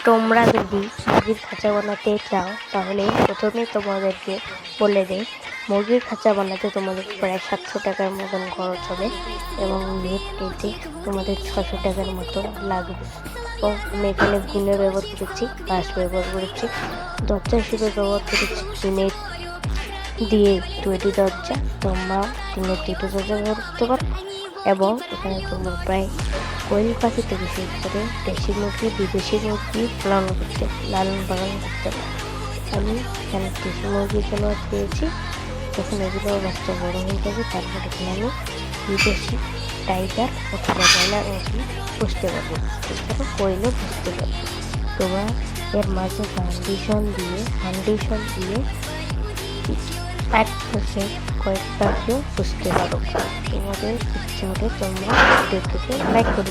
তোমরা যদি মুরগির খাঁচা বানাতে চাও তাহলে প্রথমেই তোমাদেরকে বলে দেই, মুরগির খাঁচা বানাতে তোমাদের প্রায় 700 টাকার মতন খরচ হবে এবং নেট নিতে তোমাদের 600 টাকার মতন লাগবে। এবং আমি এখানে গুণের ব্যবহার করেছি, বাঁশ ব্যবহার করেছি, দরজা হিসেবে ব্যবহার করেছি টিনের দিয়ে তৈরি দরজা। তোমরা টিনের তৈরি দরজা ব্যবহার করতে পারো। এবং এখানে তোমরা প্রায় কোয়েল পাখি থেকে শুরু করে দেশি মুরগি, বিদেশি মুরগি লালন পালন করতে পারে। আমি এখানে দেশি মুরগি জন্য পেয়েছি, যখন এগুলো বাচ্চা বড় হয়ে যাবে তারপর এখানে আমি বিদেশি টাইগার অথবা ব্রয়লার মুরগি পুষতে পারবো, এছাড়াও কোয়েলও পুষতে পারবো। তোমরা এর মাঝে ফাউন্ডেশন দিয়ে 1% কয়েক পাখিও পুষতে পারো। তোমাদের ইচ্ছা হলে তোমরা ভিডিওটিকে লাইক করে